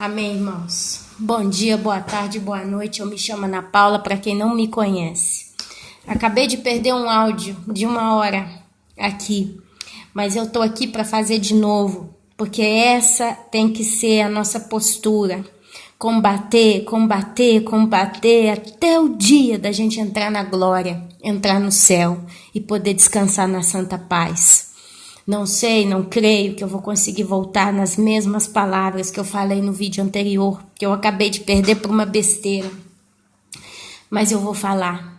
Amém, irmãos. Bom dia, boa tarde, boa noite. Eu me chamo Ana Paula, para quem não me conhece. Acabei de perder um áudio de 1 hora aqui, mas eu tô aqui para fazer de novo, porque essa tem que ser a nossa postura. Combater, combater, combater até o dia da gente entrar na glória, entrar no céu e poder descansar na santa paz. Não sei, não creio que eu vou conseguir voltar nas mesmas palavras que eu falei no vídeo anterior, que eu acabei de perder por uma besteira. Mas eu vou falar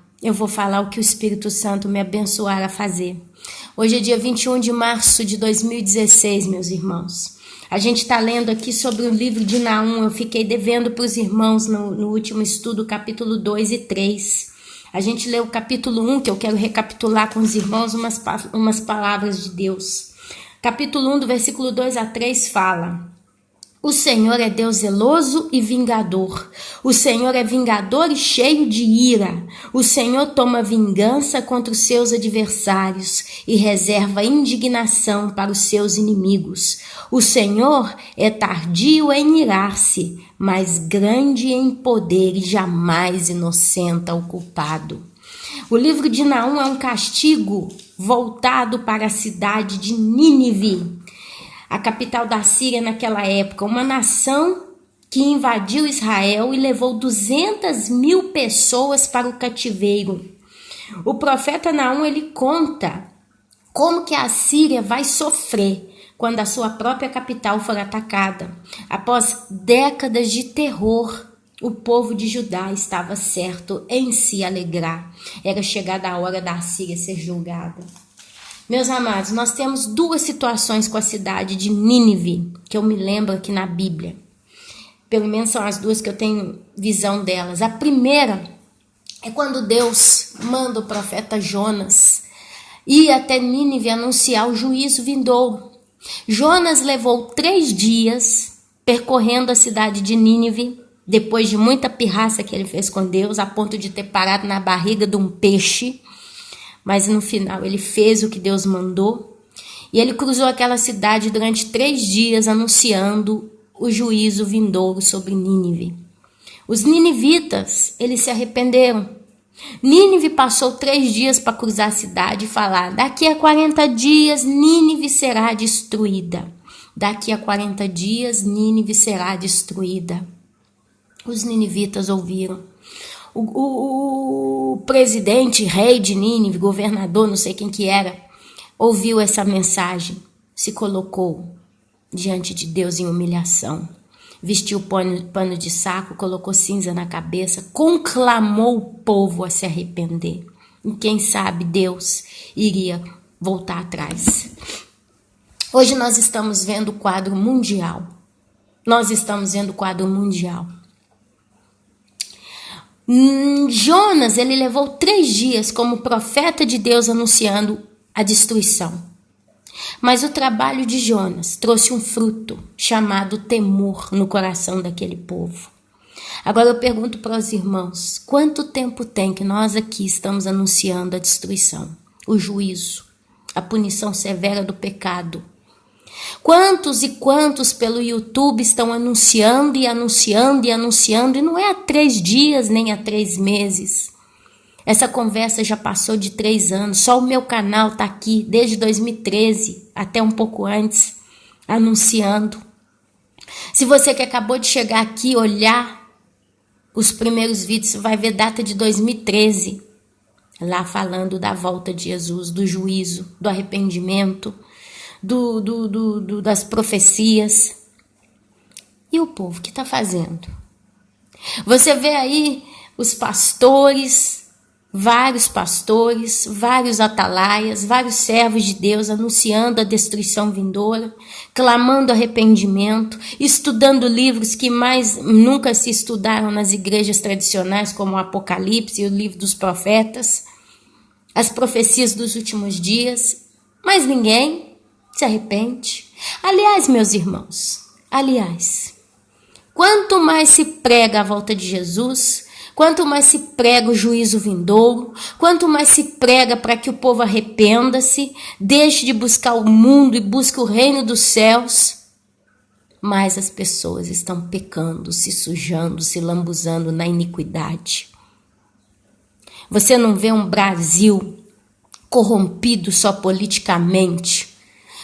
o que o Espírito Santo me abençoar a fazer. Hoje é dia 21 de março de 2016, meus irmãos. A gente está lendo aqui sobre o livro de Naum. Eu fiquei devendo para os irmãos no último estudo, capítulo 2 e 3. A gente leu o capítulo 1, que eu quero recapitular com os irmãos umas palavras de Deus. Capítulo 1, do versículo 2 a 3 fala: O Senhor é Deus zeloso e vingador. O Senhor é vingador e cheio de ira. O Senhor toma vingança contra os seus adversários e reserva indignação para os seus inimigos. O Senhor é tardio em irar-se, mas grande em poder e jamais inocenta o culpado. O livro de Naum é um castigo voltado para a cidade de Nínive, a capital da Síria naquela época, uma nação que invadiu Israel e levou 200.000 pessoas para o cativeiro. O profeta Naum, ele conta como que a Síria vai sofrer quando a sua própria capital for atacada. Após décadas de terror, o povo de Judá estava certo em se alegrar. Era chegada a hora da Síria ser julgada. Meus amados, nós temos duas situações com a cidade de Nínive, que eu me lembro aqui na Bíblia. Pelo menos são as duas que eu tenho visão delas. A primeira é quando Deus manda o profeta Jonas ir até Nínive anunciar o juízo vindouro. Jonas levou 3 dias percorrendo a cidade de Nínive, depois de muita pirraça que ele fez com Deus, a ponto de ter parado na barriga de um peixe. Mas no final ele fez o que Deus mandou e ele cruzou aquela cidade durante 3 dias anunciando o juízo vindouro sobre Nínive. Os ninivitas, eles se arrependeram. Nínive passou 3 dias para cruzar a cidade e falar: daqui a 40 dias Nínive será destruída. Daqui a 40 dias Nínive será destruída. Os ninivitas ouviram. O presidente, rei de Nínive, governador, não sei quem que era, ouviu essa mensagem, se colocou diante de Deus em humilhação, vestiu pano de saco, colocou cinza na cabeça, conclamou o povo a se arrepender. E quem sabe Deus iria voltar atrás. Hoje nós estamos vendo o quadro mundial. Jonas, ele levou 3 dias como profeta de Deus anunciando a destruição. Mas o trabalho de Jonas trouxe um fruto chamado temor no coração daquele povo. Agora eu pergunto para os irmãos, quanto tempo tem que nós aqui estamos anunciando a destruição, o juízo, a punição severa do pecado? Quantos e quantos pelo YouTube estão anunciando e anunciando e anunciando, e não é há 3 dias nem há 3 meses. Essa conversa já passou de 3 anos, só o meu canal está aqui desde 2013, até um pouco antes, anunciando. Se você que acabou de chegar aqui olhar os primeiros vídeos, você vai ver data de 2013, lá falando da volta de Jesus, do juízo, do arrependimento, das profecias. E o povo que está fazendo? Você vê aí os pastores, vários atalaias, vários servos de Deus anunciando a destruição vindoura, clamando arrependimento, estudando livros que mais nunca se estudaram nas igrejas tradicionais, como o Apocalipse e o livro dos profetas, as profecias dos últimos dias, mas ninguém se arrepende. Aliás, meus irmãos, quanto mais se prega a volta de Jesus, quanto mais se prega o juízo vindouro, quanto mais se prega para que o povo arrependa-se, deixe de buscar o mundo e busque o reino dos céus, mais as pessoas estão pecando, se sujando, se lambuzando na iniquidade. Você não vê um Brasil corrompido só politicamente,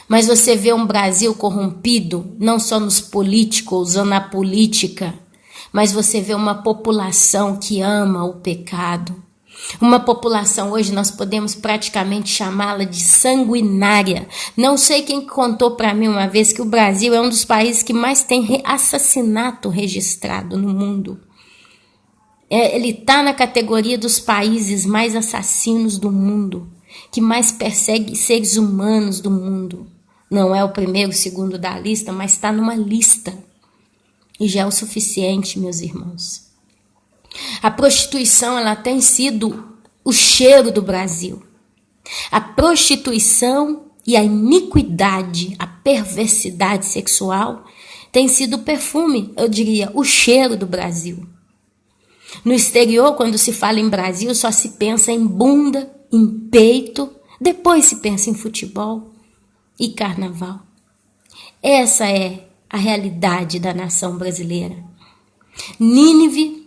mas você vê um Brasil corrompido não só nos políticos ou na política, mas você vê uma população que ama o pecado. Uma população, hoje nós podemos praticamente chamá-la de sanguinária. Não sei quem contou para mim uma vez que o Brasil é um dos países que mais tem assassinato registrado no mundo. Ele está na categoria dos países mais assassinos do mundo, que mais persegue seres humanos do mundo. Não é o primeiro, o segundo da lista, mas está numa lista. E já é o suficiente, meus irmãos. A prostituição, ela tem sido o cheiro do Brasil. A prostituição e a iniquidade, a perversidade sexual tem sido o perfume, eu diria, o cheiro do Brasil. No exterior, quando se fala em Brasil, só se pensa em bunda, em peito, depois se pensa em futebol e carnaval. Essa é a realidade da nação brasileira. Nínive,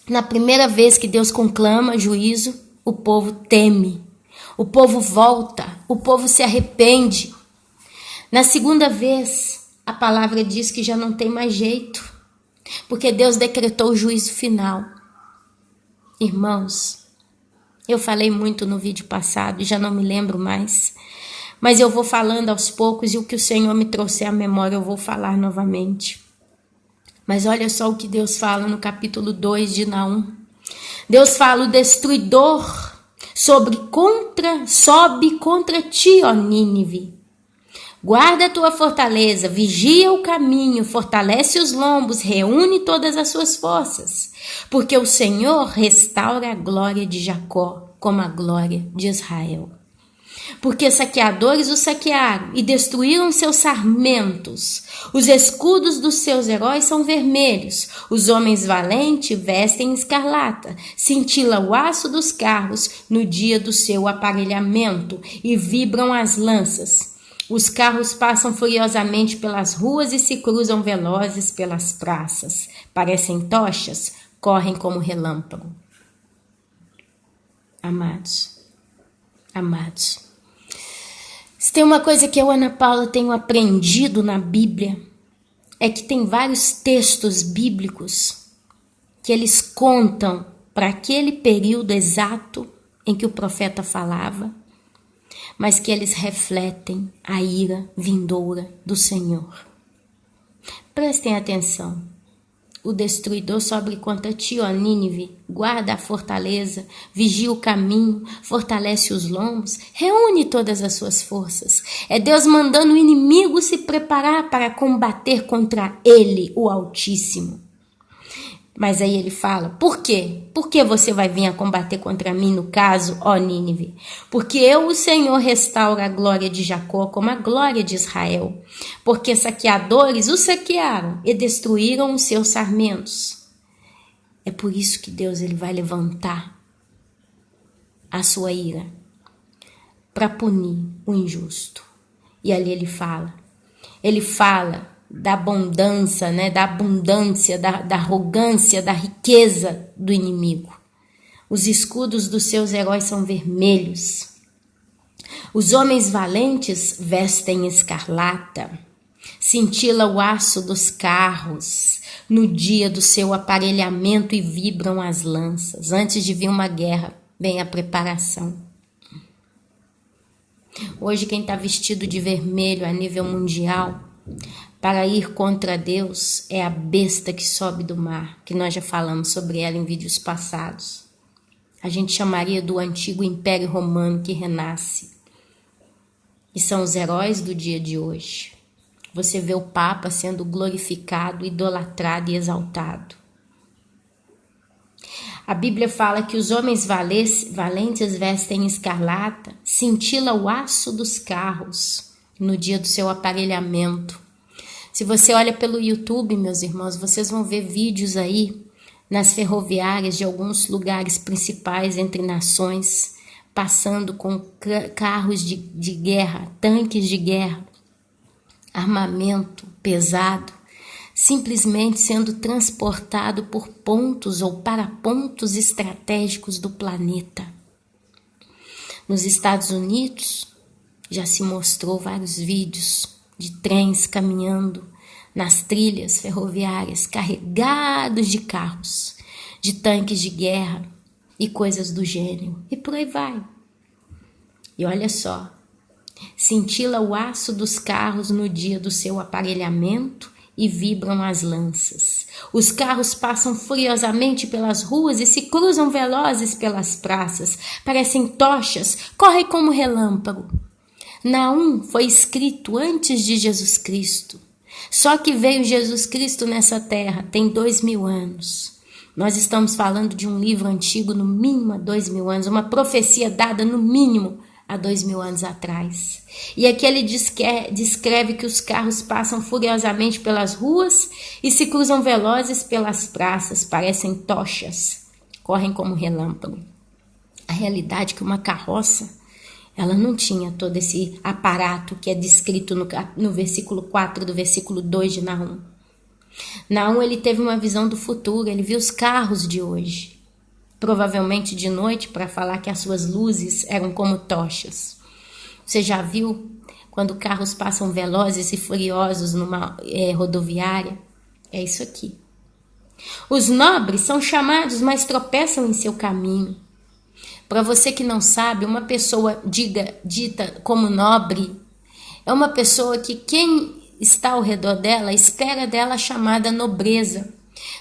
na primeira vez que Deus conclama juízo, o povo teme, o povo volta, o povo se arrepende. Na segunda vez, a palavra diz que já não tem mais jeito, porque Deus decretou o juízo final. Irmãos, eu falei muito no vídeo passado e já não me lembro mais, mas eu vou falando aos poucos e o que o Senhor me trouxe à memória eu vou falar novamente. Mas olha só o que Deus fala no capítulo 2 de Naum. Deus fala: o destruidor sobe contra ti, ó Nínive. Guarda a tua fortaleza, vigia o caminho, fortalece os lombos, reúne todas as suas forças. Porque o Senhor restaura a glória de Jacó, como a glória de Israel. Porque saqueadores o saquearam e destruíram seus sarmentos. Os escudos dos seus heróis são vermelhos. Os homens valentes vestem escarlata. Cintila o aço dos carros no dia do seu aparelhamento e vibram as lanças. Os carros passam furiosamente pelas ruas e se cruzam velozes pelas praças. Parecem tochas, correm como relâmpago. Amados, se tem uma coisa que eu, Ana Paula, tenho aprendido na Bíblia, é que tem vários textos bíblicos que eles contam para aquele período exato em que o profeta falava, mas que eles refletem a ira vindoura do Senhor. Prestem atenção. O destruidor sobe contra ti, ó Nínive, guarda a fortaleza, vigia o caminho, fortalece os lombos, reúne todas as suas forças. É Deus mandando o inimigo se preparar para combater contra ele, o Altíssimo. Mas aí ele fala: por quê? Por que você vai vir a combater contra mim no caso, ó Nínive? Porque eu, o Senhor, restauro a glória de Jacó como a glória de Israel. Porque saqueadores o saquearam e destruíram os seus sarmentos. É por isso que Deus ele vai levantar a sua ira para punir o injusto. E ali ele fala da abundância, né? Da arrogância, da riqueza do inimigo. Os escudos dos seus heróis são vermelhos. Os homens valentes vestem escarlata. Cintila o aço dos carros no dia do seu aparelhamento e vibram as lanças. Antes de vir uma guerra, vem a preparação. Hoje quem está vestido de vermelho a nível mundial para ir contra Deus é a besta que sobe do mar, que nós já falamos sobre ela em vídeos passados. A gente chamaria do antigo Império Romano que renasce. E são os heróis do dia de hoje. Você vê o Papa sendo glorificado, idolatrado e exaltado. A Bíblia fala que os homens valentes vestem escarlata, cintila o aço dos carros no dia do seu aparelhamento. Se você olha pelo YouTube, meus irmãos, vocês vão ver vídeos aí nas ferroviárias de alguns lugares principais entre nações, passando com carros de guerra, tanques de guerra, armamento pesado, simplesmente sendo transportado por pontos ou para pontos estratégicos do planeta. Nos Estados Unidos, já se mostrou vários vídeos de trens caminhando nas trilhas ferroviárias carregados de carros, de tanques de guerra e coisas do gênero. E por aí vai. E olha só, cintila o aço dos carros no dia do seu aparelhamento e vibram as lanças. Os carros passam furiosamente pelas ruas e se cruzam velozes pelas praças. Parecem tochas, correm como relâmpago. Naum foi escrito antes de Jesus Cristo. Só que veio Jesus Cristo nessa terra tem 2000 anos. Nós estamos falando de um livro antigo, no mínimo há 2000 anos, uma profecia dada no mínimo há 2000 anos atrás. E aqui ele descreve que os carros passam furiosamente pelas ruas e se cruzam velozes pelas praças, parecem tochas, correm como relâmpago. A realidade é que uma carroça, ela não tinha todo esse aparato que é descrito no versículo 4 do versículo 2 de Naum. Naum, ele teve uma visão do futuro, ele viu os carros de hoje, provavelmente de noite, para falar que as suas luzes eram como tochas. Você já viu quando carros passam velozes e furiosos numa rodoviária? É isso aqui. Os nobres são chamados, mas tropeçam em seu caminho. Para você que não sabe, uma pessoa dita como nobre é uma pessoa que quem está ao redor dela espera dela a chamada nobreza.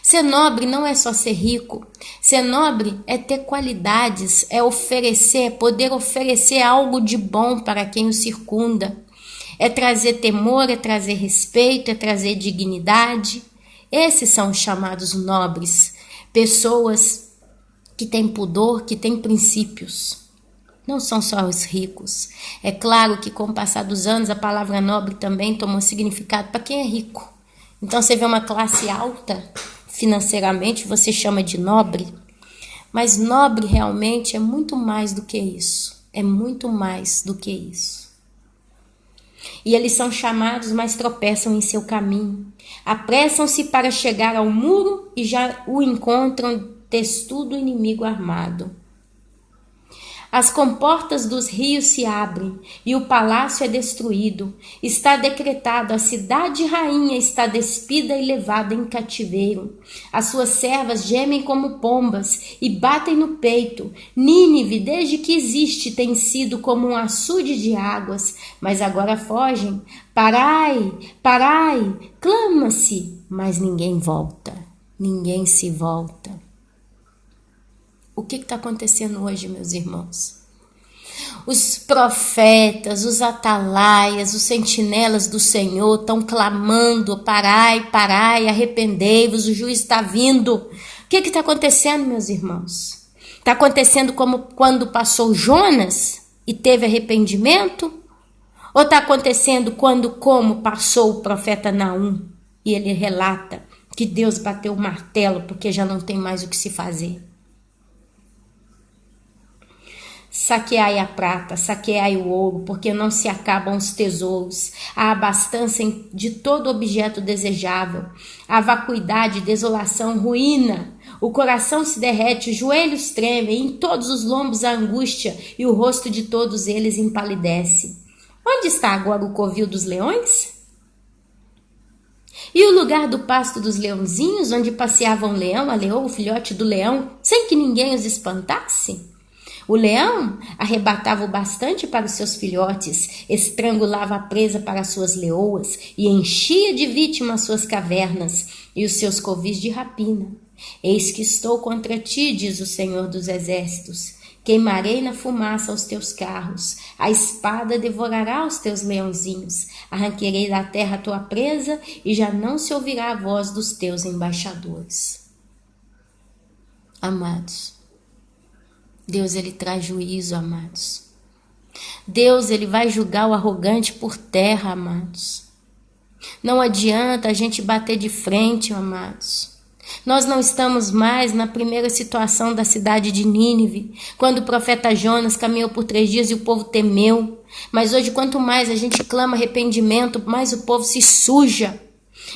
Ser nobre não é só ser rico. Ser nobre é ter qualidades, é oferecer, é poder oferecer algo de bom para quem o circunda. É trazer temor, é trazer respeito, é trazer dignidade. Esses são os chamados nobres. Pessoas que têm pudor, que têm princípios. Não são só os ricos. É claro que com o passar dos anos a palavra nobre também tomou significado para quem é rico. Então você vê uma classe alta financeiramente, você chama de nobre. Mas nobre realmente é muito mais do que isso. É muito mais do que isso. E eles são chamados, mas tropeçam em seu caminho. Apressam-se para chegar ao muro e já o encontram testudo inimigo armado. As comportas dos rios se abrem e o palácio é destruído. Está decretado, a cidade rainha está despida e levada em cativeiro. As suas servas gemem como pombas e batem no peito. Nínive, desde que existe, tem sido como um açude de águas, mas agora fogem. Parai, parai, clama-se, mas ninguém volta, ninguém se volta. O que está acontecendo hoje, meus irmãos? Os profetas, os atalaias, os sentinelas do Senhor estão clamando, parai, parai, arrependei-vos, o juiz está vindo. O que está acontecendo, meus irmãos? Está acontecendo como quando passou Jonas e teve arrependimento? Ou está acontecendo como passou o profeta Naum e ele relata que Deus bateu o martelo porque já não tem mais o que se fazer? Saqueai a prata, saqueai o ouro, porque não se acabam os tesouros. A abastança de todo objeto desejável. A vacuidade, desolação, ruína. O coração se derrete, os joelhos tremem, em todos os lombos a angústia, e o rosto de todos eles empalidece. Onde está agora o covil dos leões? E o lugar do pasto dos leãozinhos, onde passeava um leão, a leoa, o filhote do leão, sem que ninguém os espantasse? O leão arrebatava o bastante para os seus filhotes, estrangulava a presa para as suas leoas e enchia de vítimas suas cavernas e os seus covis de rapina. Eis que estou contra ti, diz o Senhor dos Exércitos. Queimarei na fumaça os teus carros, a espada devorará os teus leãozinhos, arranquarei da terra a tua presa e já não se ouvirá a voz dos teus embaixadores. Amados, Deus, ele traz juízo, amados. Deus, ele vai julgar o arrogante por terra, amados. Não adianta a gente bater de frente, amados. Nós não estamos mais na primeira situação da cidade de Nínive, quando o profeta Jonas caminhou por 3 dias e o povo temeu. Mas hoje, quanto mais a gente clama arrependimento, mais o povo se suja.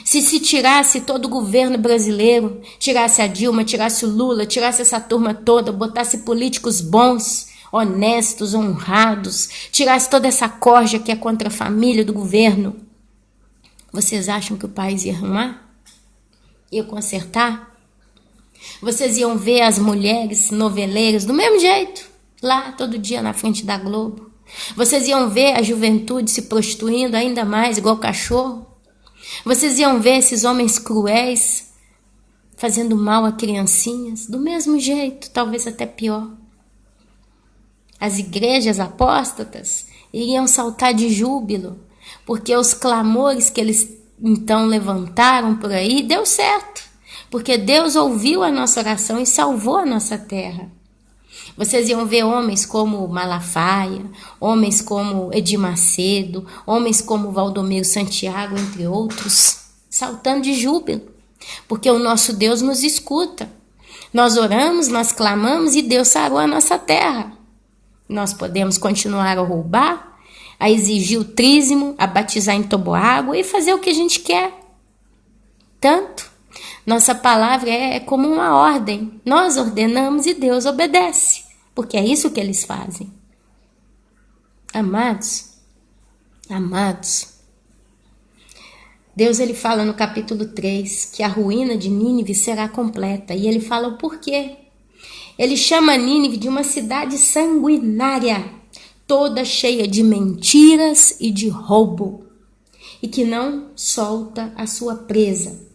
Se tirasse todo o governo brasileiro, tirasse a Dilma, tirasse o Lula, tirasse essa turma toda, botasse políticos bons, honestos, honrados, tirasse toda essa corja que é contra a família do governo, vocês acham que o país ia arrumar? Ia consertar? Vocês iam ver as mulheres noveleiras do mesmo jeito, lá todo dia na frente da Globo. Vocês iam ver a juventude se prostituindo ainda mais, igual cachorro. Vocês iam ver esses homens cruéis fazendo mal a criancinhas, do mesmo jeito, talvez até pior. As igrejas apóstatas iriam saltar de júbilo, porque os clamores que eles então levantaram por aí deu certo, porque Deus ouviu a nossa oração e salvou a nossa terra. Vocês iam ver homens como Malafaia, homens como Edir Macedo, homens como Valdomiro Santiago, entre outros, saltando de júbilo, porque o nosso Deus nos escuta. Nós oramos, nós clamamos e Deus sarou a nossa terra. Nós podemos continuar a roubar, a exigir o trízimo, a batizar em toboágua e fazer o que a gente quer. Tanto. Nossa palavra é como uma ordem. Nós ordenamos e Deus obedece, porque é isso que eles fazem. Amados, Deus ele fala no capítulo 3 que a ruína de Nínive será completa, e ele fala o porquê. Ele chama Nínive de uma cidade sanguinária, toda cheia de mentiras e de roubo, e que não solta a sua presa.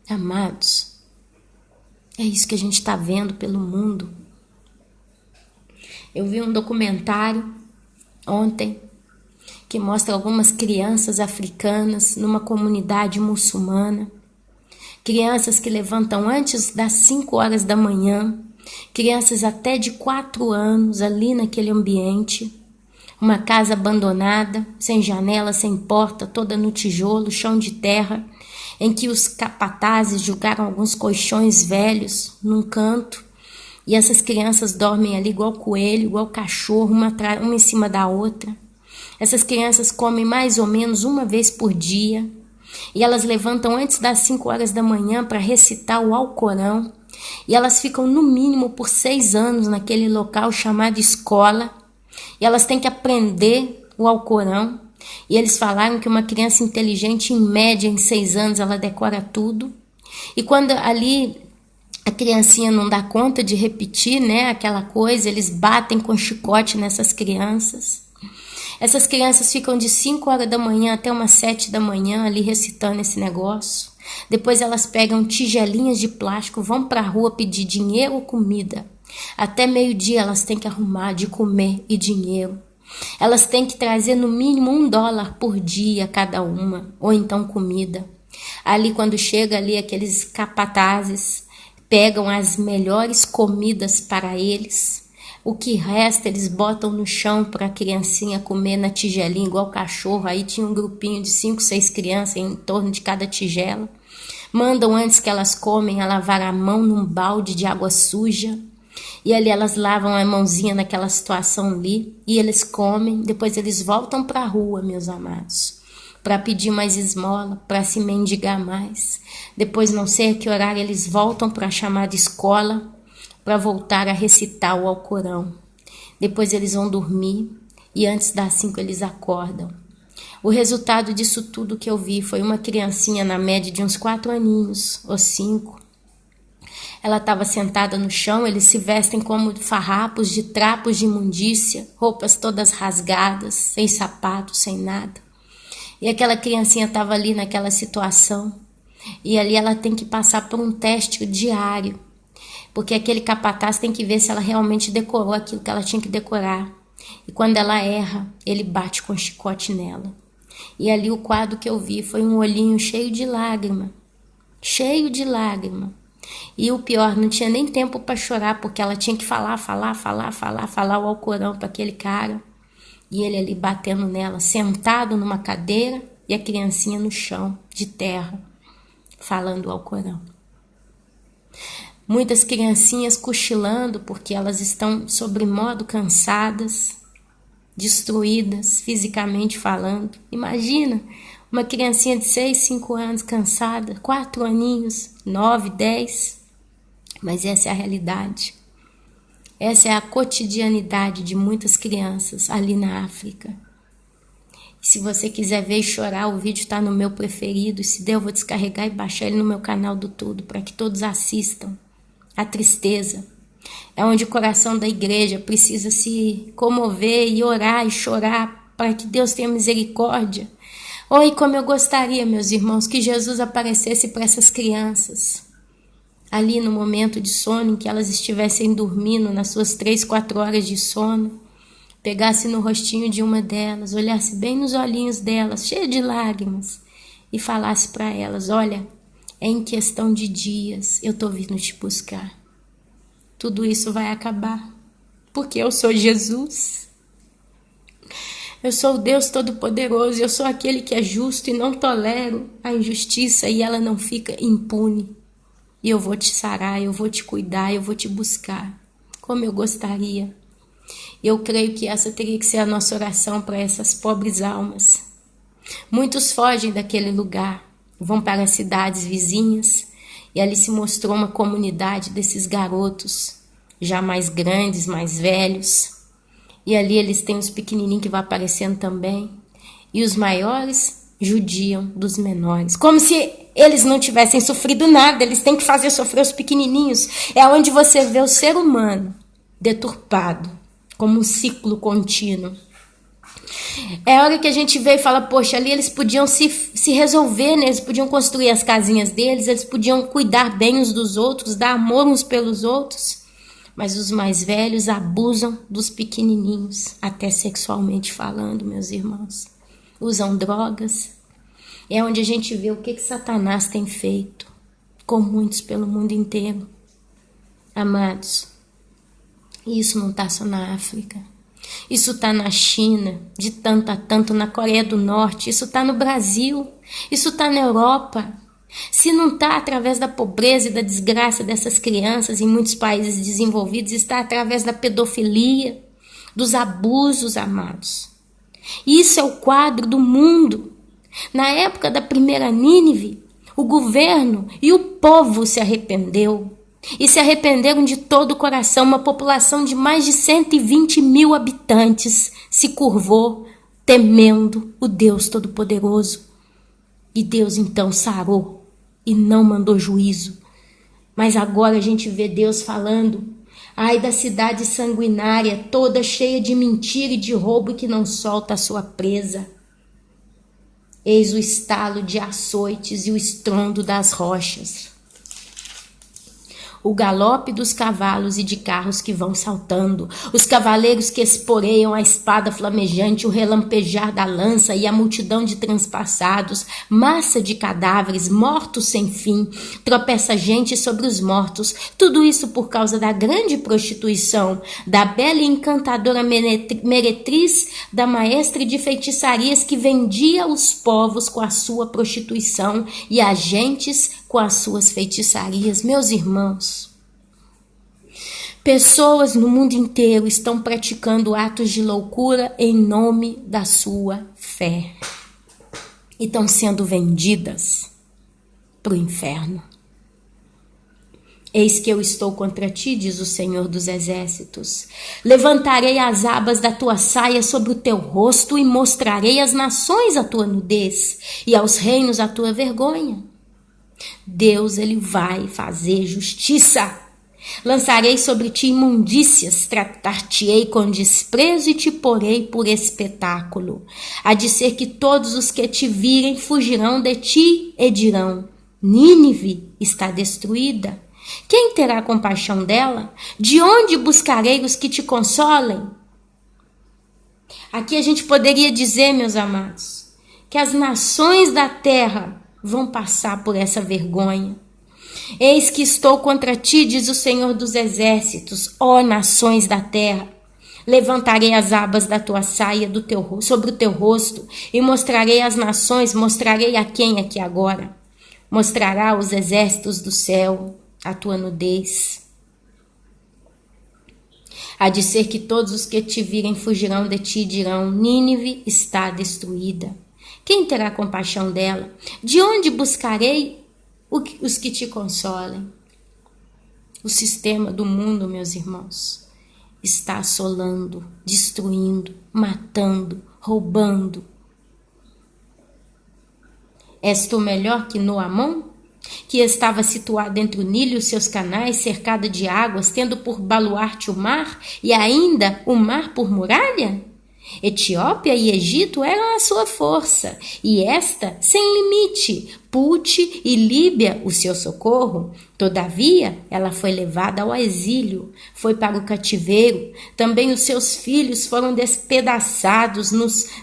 Amados, é isso que a gente está vendo pelo mundo. Eu vi um documentário ontem que mostra algumas crianças africanas numa comunidade muçulmana. Crianças que levantam antes das 5 horas da manhã, crianças até de 4 anos ali naquele ambiente, uma casa abandonada, sem janela, sem porta, toda no tijolo, chão de terra, em que os capatazes jogaram alguns colchões velhos num canto, e essas crianças dormem ali igual coelho, igual cachorro, uma em cima da outra. Essas crianças comem mais ou menos uma vez por dia, e elas levantam antes das 5 horas da manhã para recitar o Alcorão, e elas ficam no mínimo por 6 anos naquele local chamado escola, e elas têm que aprender o Alcorão. E eles falaram que uma criança inteligente, em média, em 6 anos, ela decora tudo. E quando ali a criancinha não dá conta de repetir, né, aquela coisa, eles batem com chicote nessas crianças. Essas crianças ficam de 5 horas da manhã até umas 7 da manhã ali recitando esse negócio. Depois elas pegam tigelinhas de plástico, vão para a rua pedir dinheiro ou comida. Até meio-dia elas têm que arrumar de comer e dinheiro. Elas têm que trazer no mínimo $1 por dia cada uma, ou então comida. Ali quando chega ali aqueles capatazes, pegam as melhores comidas para eles. O que resta eles botam no chão para a criancinha comer na tigelinha igual cachorro. Aí tinha um grupinho de 5, 6 crianças em torno de cada tigela. Mandam antes que elas comem a lavar a mão num balde de água suja. E ali elas lavam a mãozinha naquela situação ali, e eles comem, depois eles voltam para a rua, meus amados, para pedir mais esmola, para se mendigar mais. Depois, não sei a que horário, eles voltam para a chamada escola, para voltar a recitar o Alcorão. Depois eles vão dormir, e antes das 5 eles acordam. O resultado disso tudo que eu vi foi uma criancinha na média de uns 4 aninhos, ou 5, ela estava sentada no chão, eles se vestem como farrapos de trapos de imundícia, roupas todas rasgadas, sem sapato, sem nada. E aquela criancinha estava ali naquela situação, e ali ela tem que passar por um teste diário, porque aquele capataz tem que ver se ela realmente decorou aquilo que ela tinha que decorar. E quando ela erra, ele bate com chicote nela. E ali o quadro que eu vi foi um olhinho cheio de lágrima. E o pior, não tinha nem tempo para chorar, porque ela tinha que falar o Alcorão para aquele cara. E ele ali batendo nela, sentado numa cadeira, e a criancinha no chão, de terra, falando o Alcorão. Muitas criancinhas cochilando, porque elas estão sobremodo cansadas, destruídas, fisicamente falando. Imagina Uma criancinha de 6, 5 anos, cansada, 4 aninhos, 9, 10. Mas essa é a realidade. Essa é a cotidianidade de muitas crianças ali na África. E se você quiser ver e chorar, o vídeo está no meu preferido. E se der, eu vou descarregar e baixar ele no meu canal do Tudo, para que todos assistam. A tristeza é onde o coração da igreja precisa se comover e orar e chorar para que Deus tenha misericórdia. Oi, como eu gostaria, meus irmãos, que Jesus aparecesse para essas crianças. Ali no momento de sono, em que elas estivessem dormindo, nas suas 3, 4 horas de sono, pegasse no rostinho de uma delas, olhasse bem nos olhinhos delas, cheia de lágrimas, e falasse para elas: olha, é em questão de dias, eu estou vindo te buscar. Tudo isso vai acabar, porque eu sou Jesus. Eu sou o Deus Todo-Poderoso, eu sou aquele que é justo e não tolero a injustiça e ela não fica impune. E eu vou te sarar, eu vou te cuidar, eu vou te buscar, como eu gostaria. Eu creio que essa teria que ser a nossa oração para essas pobres almas. Muitos fogem daquele lugar, vão para as cidades vizinhas, e ali se mostrou uma comunidade desses garotos, já mais grandes, mais velhos. E ali eles têm os pequenininhos que vão aparecendo também. E os maiores judiam dos menores. Como se eles não tivessem sofrido nada, eles têm que fazer sofrer os pequenininhos. É onde você vê o ser humano deturpado, como um ciclo contínuo. É a hora que a gente vê e fala, poxa, ali eles podiam se resolver, né? Eles podiam construir as casinhas deles, eles podiam cuidar bem uns dos outros, dar amor uns pelos outros. Mas os mais velhos abusam dos pequenininhos, até sexualmente falando, meus irmãos. Usam drogas. É onde a gente vê o que Satanás tem feito com muitos pelo mundo inteiro. Amados, isso não está só na África. Isso está na China, de tanto a tanto, na Coreia do Norte. Isso está no Brasil. Isso está na Europa. Se não está através da pobreza e da desgraça dessas crianças em muitos países desenvolvidos, está através da pedofilia, dos abusos, amados. Isso é o quadro do mundo. Na época da primeira Nínive, o governo e o povo se arrependeu. E se arrependeram de todo o coração. Uma população de mais de 120 mil habitantes se curvou, temendo o Deus Todo-Poderoso. E Deus então sarou e não mandou juízo. Mas agora a gente vê Deus falando: ai da cidade sanguinária, toda cheia de mentira e de roubo, que não solta a sua presa. Eis o estalo de açoites e o estrondo das rochas. O galope dos cavalos e de carros que vão saltando, os cavaleiros que esporeiam a espada flamejante, o relampejar da lança e a multidão de transpassados, massa de cadáveres, mortos sem fim, tropeça gente sobre os mortos, tudo isso por causa da grande prostituição, da bela e encantadora meretriz, da maestra de feitiçarias que vendia os povos com a sua prostituição e as gentes com as suas feitiçarias. Meus irmãos, pessoas no mundo inteiro estão praticando atos de loucura em nome da sua fé e estão sendo vendidas para o inferno. Eis que eu estou contra ti, diz o Senhor dos Exércitos. Levantarei as abas da tua saia sobre o teu rosto e mostrarei às nações a tua nudez e aos reinos a tua vergonha. Deus, ele vai fazer justiça. Lançarei sobre ti imundícias, tratar-te-ei com desprezo e te porei por espetáculo. Há de ser que todos os que te virem fugirão de ti e dirão: Nínive está destruída. Quem terá compaixão dela? De onde buscarei os que te consolem? Aqui a gente poderia dizer, meus amados, que as nações da terra vão passar por essa vergonha. Eis que estou contra ti, diz o Senhor dos Exércitos, ó nações da terra. Levantarei as abas da tua saia sobre o teu rosto e mostrarei às nações, mostrarei a quem aqui agora? Mostrará aos exércitos do céu a tua nudez. Há de ser que todos os que te virem fugirão de ti e dirão: Nínive está destruída. Quem terá compaixão dela? De onde buscarei os que te consolem? O sistema do mundo, meus irmãos, está assolando, destruindo, matando, roubando. És tu melhor que Noamon, que estava situado entre o Nilo e os seus canais, cercada de águas, tendo por baluarte o mar, e ainda o mar por muralha? Etiópia e Egito eram a sua força, e esta sem limite, Pute e Líbia o seu socorro. Todavia, ela foi levada ao exílio, foi para o cativeiro. Também os seus filhos foram despedaçados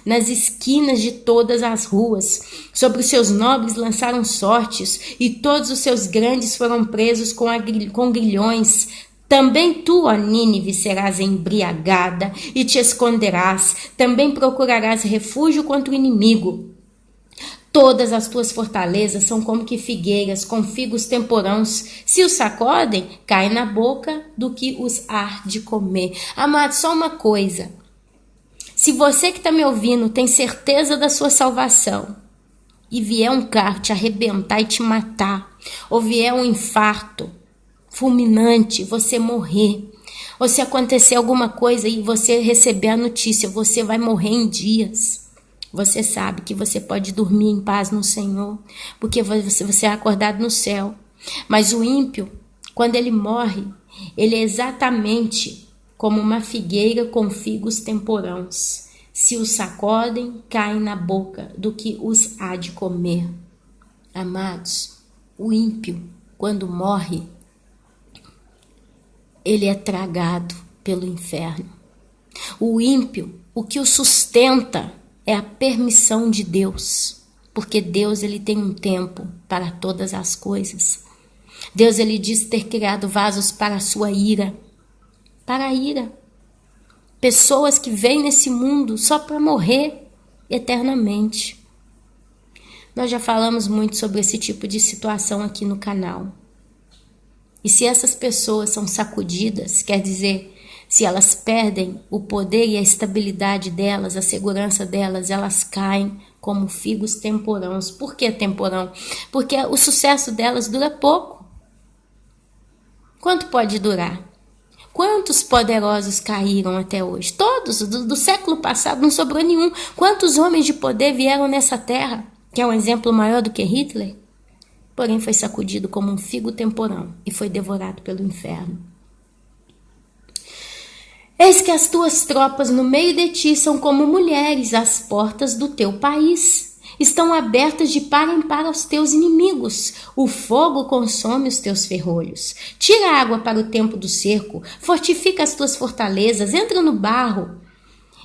nas esquinas de todas as ruas. Sobre os seus nobres lançaram sortes, e todos os seus grandes foram presos com grilhões. Também tu, ó Nínive, serás embriagada e te esconderás. Também procurarás refúgio contra o inimigo. Todas as tuas fortalezas são como que figueiras com figos temporãos. Se os sacodem, cai na boca do que os há de comer. Amado, só uma coisa. Se você que está me ouvindo tem certeza da sua salvação e vier um carro te arrebentar e te matar, ou vier um infarto fulminante, você morrer, ou se acontecer alguma coisa e você receber a notícia, você vai morrer em dias, você sabe que você pode dormir em paz no Senhor, porque você é acordado no céu. Mas o ímpio, quando ele morre, ele é exatamente como uma figueira com figos temporãos. Se os sacodem, caem na boca do que os há de comer. Amados, o ímpio, quando morre, ele é tragado pelo inferno. O ímpio, o que o sustenta é a permissão de Deus, porque Deus ele tem um tempo para todas as coisas. Deus ele diz ter criado vasos para a sua ira, para a ira. Pessoas que vêm nesse mundo só para morrer eternamente. Nós já falamos muito sobre esse tipo de situação aqui no canal. E se essas pessoas são sacudidas, quer dizer, se elas perdem o poder e a estabilidade delas, a segurança delas, elas caem como figos temporãos. Por que temporão? Porque o sucesso delas dura pouco. Quanto pode durar? Quantos poderosos caíram até hoje? Todos, do século passado não sobrou nenhum. Quantos homens de poder vieram nessa terra? Que é um exemplo maior do que Hitler? Porém foi sacudido como um figo temporão e foi devorado pelo inferno. Eis que as tuas tropas no meio de ti são como mulheres às portas do teu país. Estão abertas de par em par aos teus inimigos. O fogo consome os teus ferrolhos. Tira a água para o tempo do cerco. Fortifica as tuas fortalezas. Entra no barro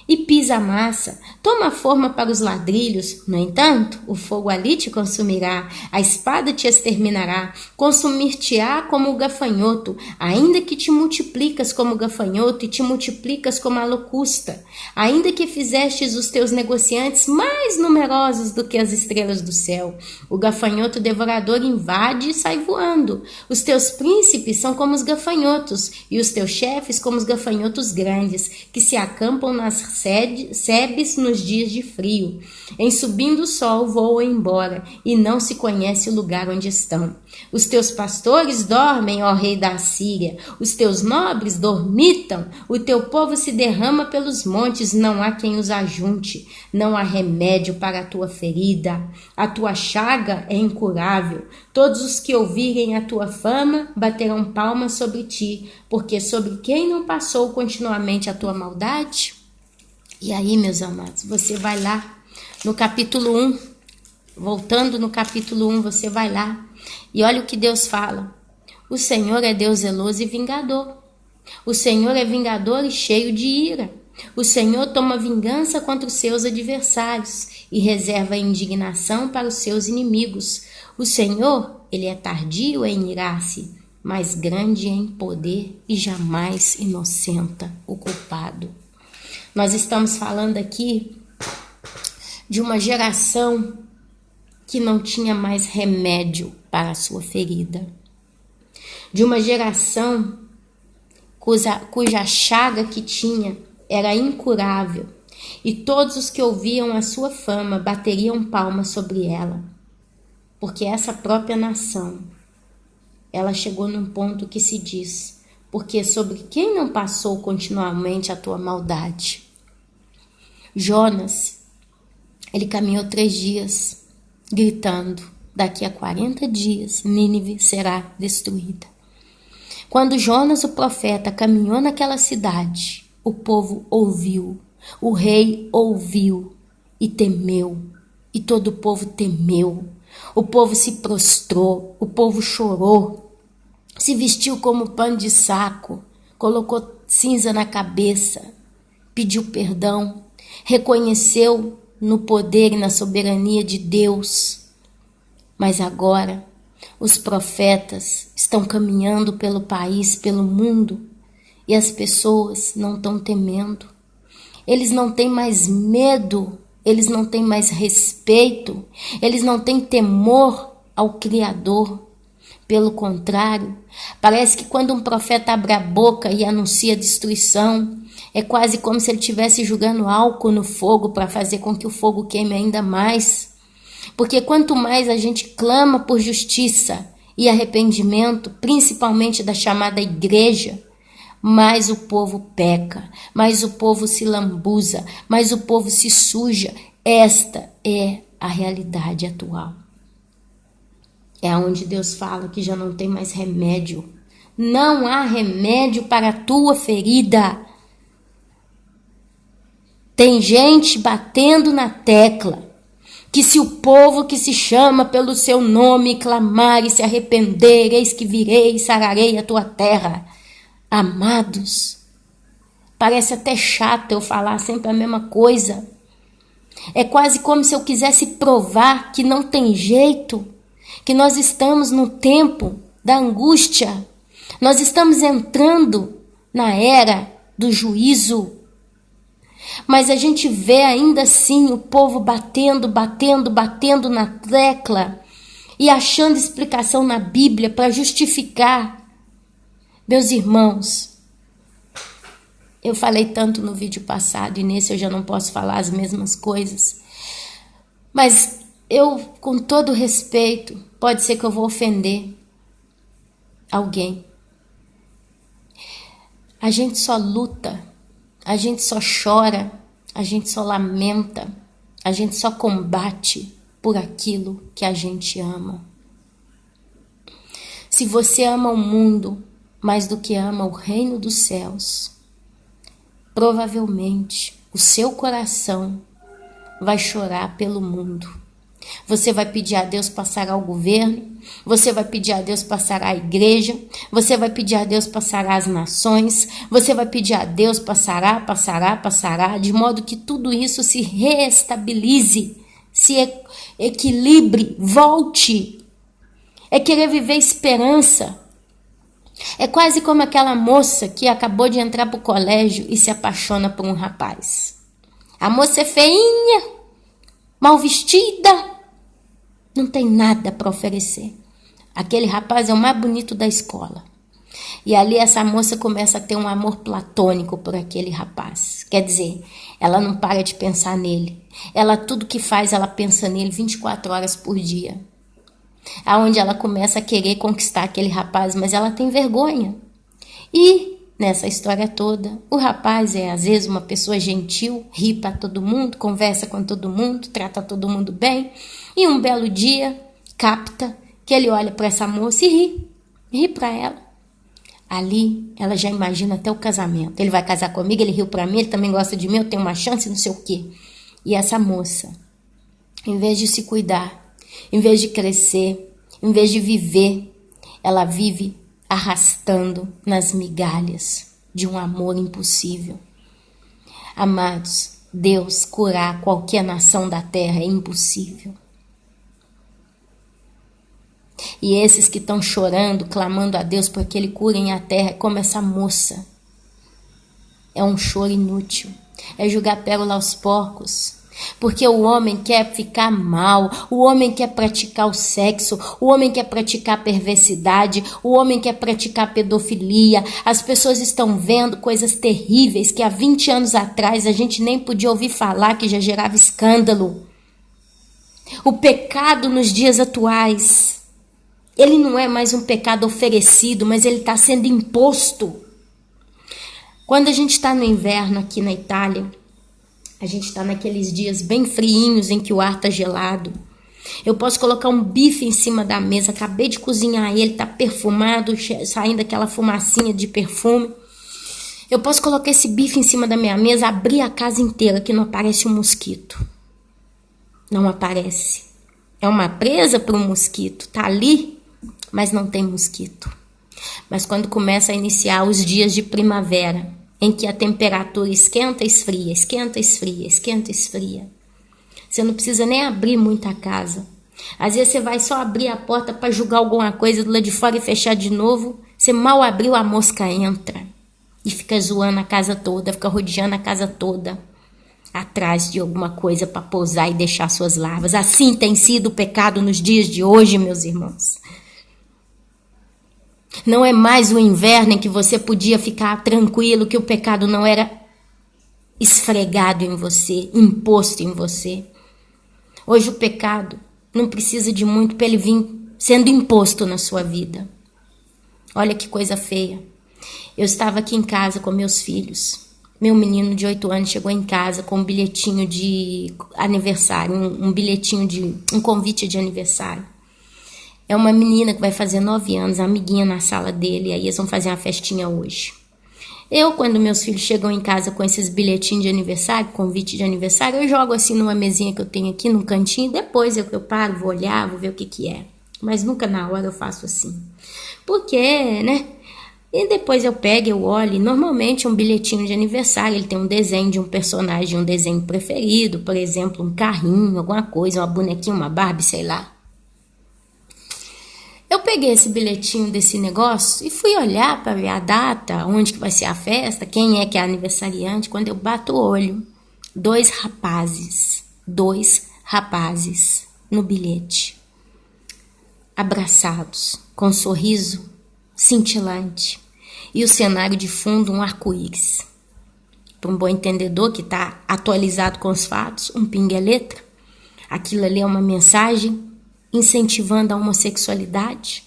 e pisa a massa, toma forma para os ladrilhos. No entanto, o fogo ali te consumirá, a espada te exterminará, consumir-te-á como o gafanhoto, ainda que te multiplicas como o gafanhoto e te multiplicas como a locusta, ainda que fizestes os teus negociantes mais numerosos do que as estrelas do céu. O gafanhoto devorador invade e sai voando. Os teus príncipes são como os gafanhotos, e os teus chefes como os gafanhotos grandes, que se acampam nas sebes nos dias de frio. Em subindo o sol voam embora, e não se conhece o lugar onde estão. Os teus pastores dormem, ó rei da Assíria, os teus nobres dormitam, o teu povo se derrama pelos montes, não há quem os ajunte, não há remédio para a tua ferida, a tua chaga é incurável. Todos os que ouvirem a tua fama baterão palmas sobre ti, porque sobre quem não passou continuamente a tua maldade? E aí, meus amados, você vai lá no capítulo 1, voltando no capítulo 1, você vai lá e olha o que Deus fala. O Senhor é Deus zeloso e vingador. O Senhor é vingador e cheio de ira. O Senhor toma vingança contra os seus adversários e reserva a indignação para os seus inimigos. O Senhor, ele é tardio em irar-se, mas grande em poder e jamais inocenta o culpado. Nós estamos falando aqui de uma geração que não tinha mais remédio para a sua ferida. De uma geração cuja chaga que tinha era incurável. e todos os que ouviam a sua fama bateriam palmas sobre ela, porque essa própria nação, ela chegou num ponto que se diz: porque sobre quem não passou continuamente a tua maldade? Jonas, ele caminhou 3 dias, gritando: daqui a 40 dias, Nínive será destruída. Quando Jonas, o profeta, caminhou naquela cidade, o povo ouviu, o rei ouviu e temeu, e todo o povo temeu. O povo se prostrou, o povo chorou, se vestiu como pano de saco, colocou cinza na cabeça, pediu perdão, reconheceu no poder e na soberania de Deus. Mas agora os profetas estão caminhando pelo país, pelo mundo, e as pessoas não estão temendo. Eles não têm mais medo, eles não têm mais respeito, eles não têm temor ao Criador. Pelo contrário, parece que quando um profeta abre a boca e anuncia destruição, é quase como se ele estivesse jogando álcool no fogo para fazer com que o fogo queime ainda mais. Porque quanto mais a gente clama por justiça e arrependimento, principalmente da chamada igreja, mais o povo peca, mais o povo se lambuza, mais o povo se suja. Esta é a realidade atual. É onde Deus fala que já não tem mais remédio. Não há remédio para a tua ferida. Tem gente batendo na tecla que se o povo que se chama pelo seu nome clamar e se arrepender, eis que virei e sararei a tua terra. Amados, parece até chato eu falar sempre a mesma coisa. É quase como se eu quisesse provar que não tem jeito, que nós estamos no tempo da angústia. Nós estamos entrando na era do juízo. Mas a gente vê ainda assim o povo batendo na tecla e achando explicação na Bíblia para justificar. Meus irmãos, eu falei tanto no vídeo passado e nesse eu já não posso falar as mesmas coisas. Mas eu, com todo respeito, pode ser que eu vou ofender alguém. A gente só luta, a gente só chora, a gente só lamenta, a gente só combate por aquilo que a gente ama. Se você ama o mundo mais do que ama o reino dos céus, provavelmente o seu coração vai chorar pelo mundo. Você vai pedir a Deus para sarar o governo, você vai pedir a Deus para sarar a igreja, você vai pedir a Deus para sarar as nações, você vai pedir a Deus para sarar, de modo que tudo isso se reestabilize, se equilibre, volte. É querer viver esperança. É quase como aquela moça que acabou de entrar para o colégio e se apaixona por um rapaz. A moça é feinha, mal vestida, não tem nada para oferecer. Aquele rapaz é o mais bonito da escola. E ali essa moça começa a ter um amor platônico por aquele rapaz. Quer dizer, ela não para de pensar nele. Ela, tudo que faz, ela pensa nele 24 horas por dia. Aonde ela começa a querer conquistar aquele rapaz, mas ela tem vergonha. E nessa história toda, o rapaz é às vezes uma pessoa gentil, ri para todo mundo, conversa com todo mundo, trata todo mundo bem, e um belo dia capta que ele olha para essa moça e ri para ela. Ali ela já imagina até o casamento. Ele vai casar comigo, ele riu para mim, ele também gosta de mim, eu tenho uma chance, não sei o quê. E essa moça, em vez de se cuidar, em vez de crescer, em vez de viver, ela vive arrastando nas migalhas de um amor impossível. Amados, Deus curar qualquer nação da terra é impossível. E esses que estão chorando, clamando a Deus para que Ele curem a terra, como essa moça. É um choro inútil. É jogar pérola aos porcos. Porque o homem quer ficar mal, o homem quer praticar o sexo, o homem quer praticar a perversidade, o homem quer praticar a pedofilia. As pessoas estão vendo coisas terríveis que há 20 anos atrás a gente nem podia ouvir falar, que já gerava escândalo. O pecado nos dias atuais, ele não é mais um pecado oferecido, mas ele está sendo imposto. Quando a gente está no inverno aqui na Itália, a gente está naqueles dias bem friinhos em que o ar está gelado. Eu posso colocar um bife em cima da mesa, acabei de cozinhar ele, está perfumado, saindo aquela fumacinha de perfume. Eu posso colocar esse bife em cima da minha mesa, abrir a casa inteira, que não aparece um mosquito. Não aparece. É uma presa para um mosquito, tá ali, mas não tem mosquito. Mas quando começa a iniciar os dias de primavera, em que a temperatura esquenta, esfria, esquenta, esfria, esquenta, esfria. Você não precisa nem abrir muito a casa. Às vezes você vai só abrir a porta para jogar alguma coisa do lado de fora e fechar de novo. Você mal abriu, a mosca entra e fica zoando a casa toda, fica rodeando a casa toda, atrás de alguma coisa para pousar e deixar suas larvas. Assim tem sido o pecado nos dias de hoje, meus irmãos. Não é mais o inverno em que você podia ficar tranquilo, que o pecado não era esfregado em você, imposto em você. Hoje o pecado não precisa de muito para ele vir sendo imposto na sua vida. Olha que coisa feia. Eu estava aqui em casa com meus filhos. Meu menino de 8 anos chegou em casa com um bilhetinho de aniversário, um convite de aniversário. É uma menina que vai fazer 9 anos, amiguinha na sala dele, e aí eles vão fazer uma festinha hoje. Quando meus filhos chegam em casa com esses bilhetinhos de aniversário, convite de aniversário, eu jogo assim numa mesinha que eu tenho aqui, num cantinho, depois eu paro, vou olhar, vou ver o que é. Mas nunca na hora eu faço assim. Porque, né? E depois eu pego, eu olho, e normalmente um bilhetinho de aniversário, ele tem um desenho de um personagem, um desenho preferido, por exemplo, um carrinho, alguma coisa, uma bonequinha, uma Barbie, sei lá. Eu peguei esse bilhetinho desse negócio e fui olhar para ver a data, onde que vai ser a festa, quem é que é aniversariante. Quando eu bato o olho, 2 rapazes no bilhete, abraçados, com um sorriso cintilante e o cenário de fundo um arco-íris. Para um bom entendedor que está atualizado com os fatos, um pinga é letra. Aquilo ali é uma mensagem incentivando a homossexualidade.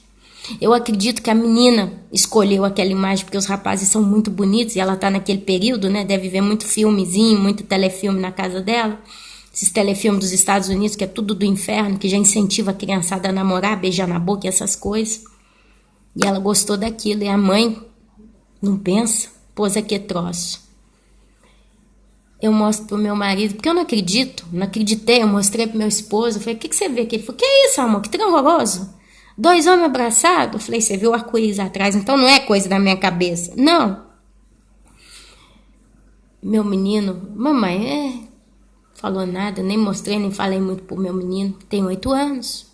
Eu acredito que a menina escolheu aquela imagem porque os rapazes são muito bonitos e ela está naquele período, né? Deve ver muito filmezinho, muito telefilme na casa dela. Esses telefilmes dos Estados Unidos, que é tudo do inferno, que já incentiva a criançada a namorar, beijar na boca e essas coisas. E ela gostou daquilo. E a mãe, não pensa, pôs aqui troço. Eu mostro pro meu marido, porque eu não acreditei, eu mostrei pro meu esposo, eu falei, o que você vê aqui? Ele falou, que é isso, amor, que trem horroroso. 2 homens abraçados? Eu falei, você viu o arco-íris atrás, então não é coisa da minha cabeça. Não. Meu menino, mamãe, falou nada, nem mostrei, nem falei muito pro meu menino, tem 8 anos.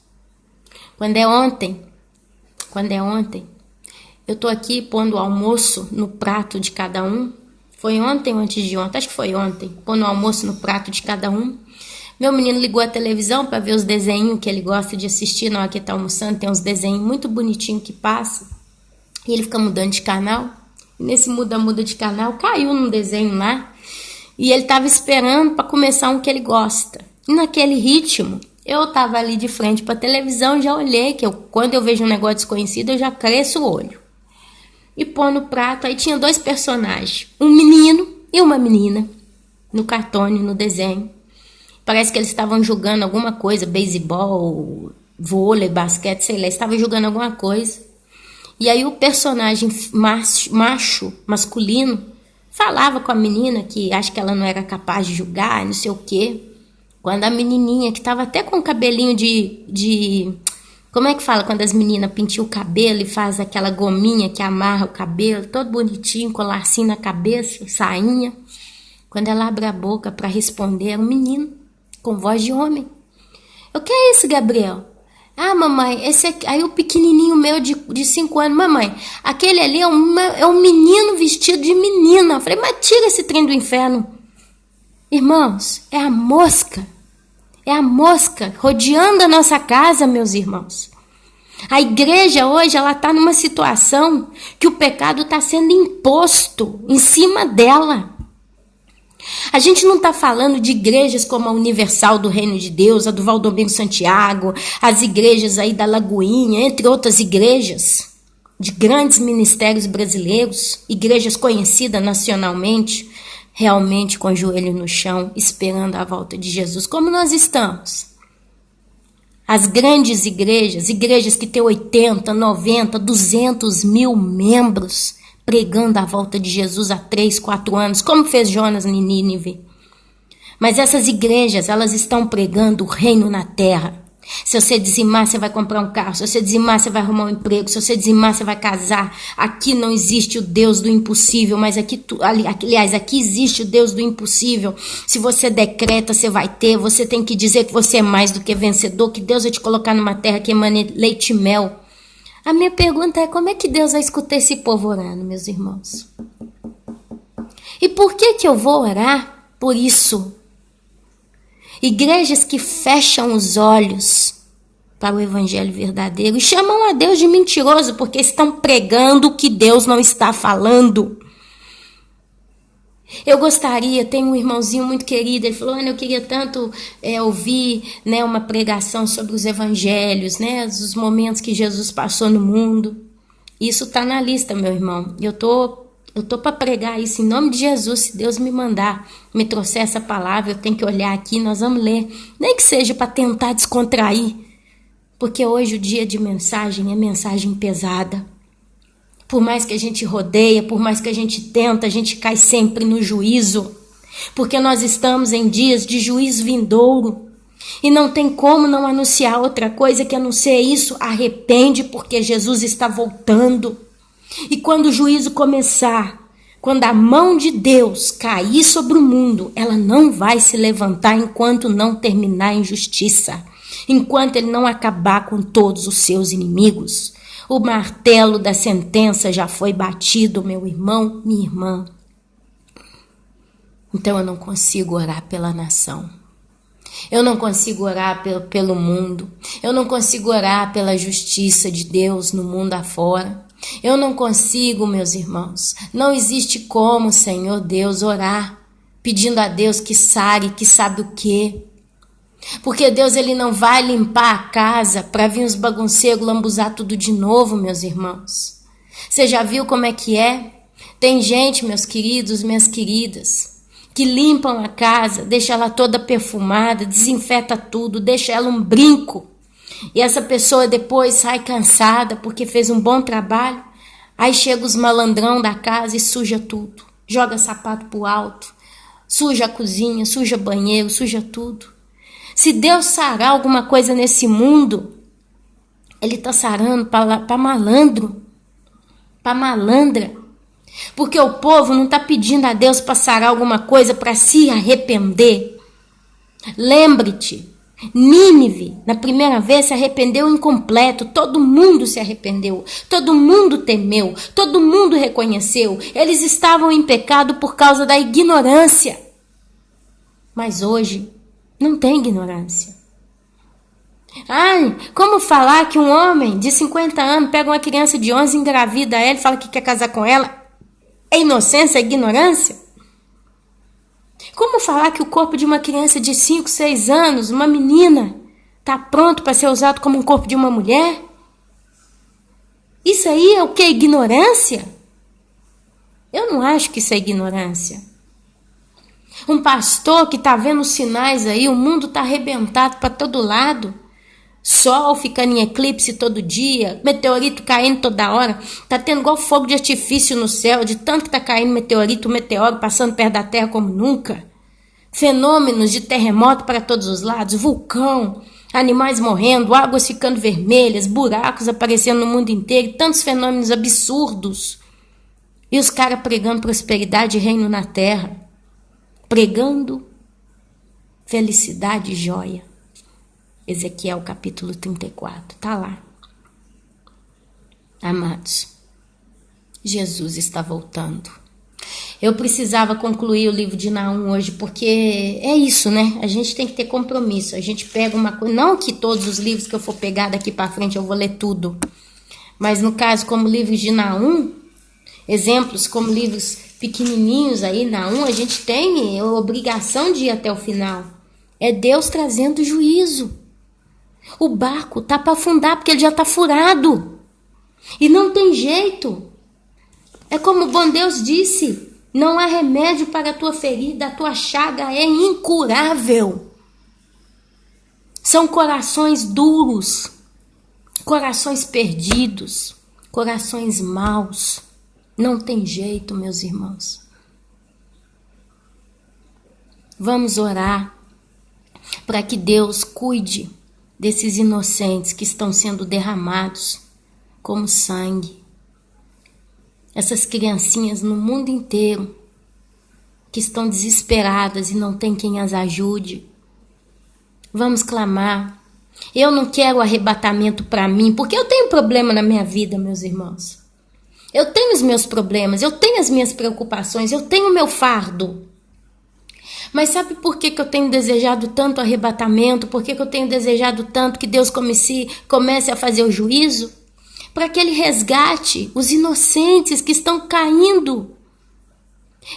Quando é ontem, eu tô aqui pondo o almoço no prato de cada um. Foi ontem ou antes de ontem? Acho que foi ontem. Pondo o almoço no prato de cada um. Meu menino ligou a televisão para ver os desenhos que ele gosta de assistir na hora que está almoçando. Tem uns desenhos muito bonitinhos que passam. E ele fica mudando de canal. E nesse muda de canal, caiu num desenho lá. E ele estava esperando para começar um que ele gosta. E naquele ritmo, eu estava ali de frente para a televisão, já olhei, que quando eu vejo um negócio desconhecido, eu já cresço o olho. E pôr no prato, aí tinha 2 personagens, um menino e uma menina, no cartone, no desenho. Parece que eles estavam jogando alguma coisa, beisebol, vôlei, basquete, sei lá, estavam jogando alguma coisa. E aí o personagem macho, masculino, falava com a menina que acho que ela não era capaz de jogar, não sei o quê. Quando a menininha, que estava até com o cabelinho de como é que fala quando as meninas pintam o cabelo e faz aquela gominha que amarra o cabelo, todo bonitinho, com lacinho na cabeça, sainha. Quando ela abre a boca para responder, é um menino, com voz de homem. O que é isso, Gabriel? Ah, mamãe, esse aqui, aí o pequenininho meu de 5 anos, mamãe, aquele ali é um menino vestido de menina. Eu falei, mas tira esse trem do inferno. Irmãos, é a mosca rodeando a nossa casa, meus irmãos. A igreja hoje, ela está numa situação que o pecado está sendo imposto em cima dela. A gente não está falando de igrejas como a Universal do Reino de Deus, a do Valdomiro Santiago, as igrejas aí da Lagoinha, entre outras igrejas de grandes ministérios brasileiros, igrejas conhecidas nacionalmente, realmente com o joelho no chão, esperando a volta de Jesus, como nós estamos. As grandes igrejas que têm 80, 90, 200 mil membros, pregando a volta de Jesus há 3, 4 anos, como fez Jonas em Nínive. Mas essas igrejas, elas estão pregando o reino na terra. Se você dizimar, você vai comprar um carro. Se você dizimar, você vai arrumar um emprego. Se você dizimar, você vai casar. Aqui não existe o Deus do impossível, mas aqui existe o Deus do impossível. Se você decreta, você vai ter. Você tem que dizer que você é mais do que vencedor, que Deus vai te colocar numa terra que emana leite e mel. A minha pergunta é, como é que Deus vai escutar esse povo orando, meus irmãos? E por que eu vou orar por isso? Igrejas que fecham os olhos para o evangelho verdadeiro e chamam a Deus de mentiroso porque estão pregando o que Deus não está falando. Eu gostaria, tem um irmãozinho muito querido, ele falou, Ana, eu queria tanto ouvir, né, uma pregação sobre os evangelhos, né, os momentos que Jesus passou no mundo. Isso está na lista, meu irmão. Eu tô para pregar isso em nome de Jesus. Se Deus me mandar, me trouxer essa palavra, eu tenho que olhar aqui, nós vamos ler. Nem que seja para tentar descontrair, porque hoje o dia de mensagem é mensagem pesada. Por mais que a gente rodeia, por mais que a gente tenta, a gente cai sempre no juízo, porque nós estamos em dias de juízo vindouro. E não tem como não anunciar outra coisa que a não ser isso. Arrepende, porque Jesus está voltando. E quando o juízo começar, quando a mão de Deus cair sobre o mundo, ela não vai se levantar enquanto não terminar em justiça, enquanto ele não acabar com todos os seus inimigos. O martelo da sentença já foi batido, meu irmão, minha irmã. Então eu não consigo orar pela nação. Eu não consigo orar pelo mundo. Eu não consigo orar pela justiça de Deus no mundo afora. Eu não consigo, meus irmãos. Não existe como, Senhor Deus, orar pedindo a Deus que sare, que sabe o quê. Porque Deus, ele não vai limpar a casa para vir os bagunceiros lambuzar tudo de novo, meus irmãos. Você já viu como é que é? Tem gente, meus queridos, minhas queridas, que limpam a casa, deixa ela toda perfumada, desinfeta tudo, deixa ela um brinco. E essa pessoa depois sai cansada porque fez um bom trabalho. Aí chega os malandrão da casa e suja tudo. Joga sapato pro alto, suja a cozinha, suja banheiro, suja tudo. Se Deus sarar alguma coisa nesse mundo, ele está sarando para malandro, para malandra. Porque o povo não está pedindo a Deus para sarar alguma coisa para se arrepender. Lembre-te, Nínive, na primeira vez, se arrependeu incompleto. Todo mundo se arrependeu, todo mundo temeu, todo mundo reconheceu. Eles estavam em pecado por causa da ignorância. Mas hoje não tem ignorância. Ai, como falar que um homem de 50 anos pega uma criança de 11 e engravida ela e fala que quer casar com ela? É inocência, é ignorância? Como falar que o corpo de uma criança de 5, 6 anos, uma menina, está pronto para ser usado como um corpo de uma mulher? Isso aí é o que? Ignorância? Eu não acho que isso é ignorância. Um pastor que está vendo os sinais aí, o mundo está arrebentado para todo lado. Sol ficando em eclipse todo dia, meteorito caindo toda hora. Está tendo igual fogo de artifício no céu, de tanto que está caindo meteoro passando perto da Terra como nunca. Fenômenos de terremoto para todos os lados, vulcão, animais morrendo, águas ficando vermelhas, buracos aparecendo no mundo inteiro, tantos fenômenos absurdos. E os caras pregando prosperidade e reino na terra. Pregando felicidade e joia. Ezequiel capítulo 34, tá lá. Amados, Jesus está voltando. Eu precisava concluir o livro de Naum hoje, porque é isso, né? A gente tem que ter compromisso. A gente pega uma coisa, não que todos os livros que eu for pegar daqui para frente eu vou ler tudo, mas no caso, como livros de Naum, exemplos como livros pequenininhos aí, Naum, a gente tem a obrigação de ir até o final. É Deus trazendo juízo. O barco tá para afundar porque ele já tá furado. E não tem jeito. É como o bom Deus disse, não há remédio para a tua ferida, a tua chaga é incurável. São corações duros, corações perdidos, corações maus. Não tem jeito, meus irmãos. Vamos orar para que Deus cuide desses inocentes que estão sendo derramados como sangue. Essas criancinhas no mundo inteiro que estão desesperadas e não tem quem as ajude. Vamos clamar. Eu não quero arrebatamento para mim, porque eu tenho problema na minha vida, meus irmãos. Eu tenho os meus problemas, eu tenho as minhas preocupações, eu tenho o meu fardo. Mas sabe por que eu tenho desejado tanto arrebatamento? Por que eu tenho desejado tanto que Deus comece a fazer o juízo? Para que Ele resgate os inocentes que estão caindo.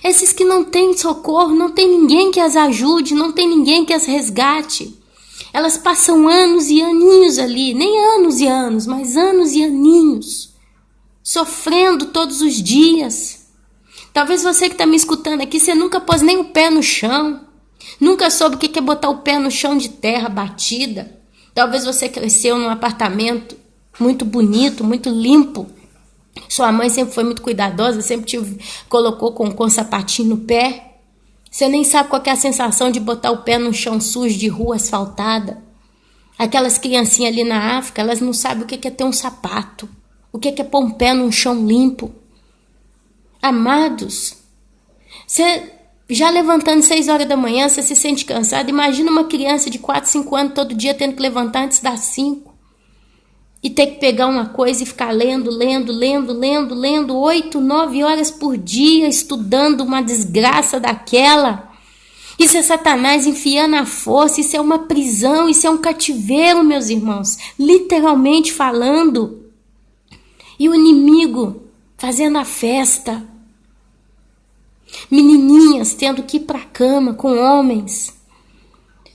Esses que não têm socorro, não tem ninguém que as ajude, não tem ninguém que as resgate. Elas passam anos e aninhos ali, nem anos e anos, mas anos e aninhos, sofrendo todos os dias. Talvez você que está me escutando aqui, você nunca pôs nem o pé no chão, nunca soube o que é botar o pé no chão de terra batida. Talvez você cresceu num apartamento muito bonito, muito limpo. Sua mãe sempre foi muito cuidadosa, sempre te colocou com sapatinho no pé. Você nem sabe qual é a sensação de botar o pé num chão sujo de rua asfaltada. Aquelas criancinhas ali na África, elas não sabem o que é ter um sapato, o que é pôr um pé num chão limpo. Amados, você já levantando 6 horas da manhã, você se sente cansado. Imagina uma criança de 4, 5 anos todo dia tendo que levantar antes das 5. E ter que pegar uma coisa e ficar lendo 8, 9 horas por dia, estudando uma desgraça daquela. Isso é Satanás enfiando a força, isso é uma prisão, isso é um cativeiro, meus irmãos, literalmente falando. E o inimigo fazendo a festa. Menininhas tendo que ir para a cama com homens.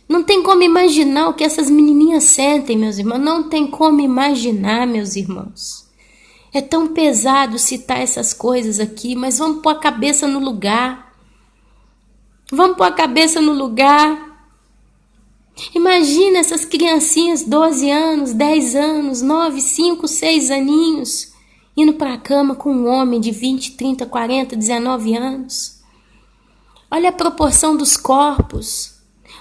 Não tem como imaginar o que essas menininhas sentem, meus irmãos. Não tem como imaginar, meus irmãos. É tão pesado citar essas coisas aqui, mas vamos pôr a cabeça no lugar. Vamos pôr a cabeça no lugar. Imagina essas criancinhas, 12 anos, 10 anos, 9, 5, 6 aninhos, indo para a cama com um homem de 20, 30, 40, 19 anos. Olha a proporção dos corpos.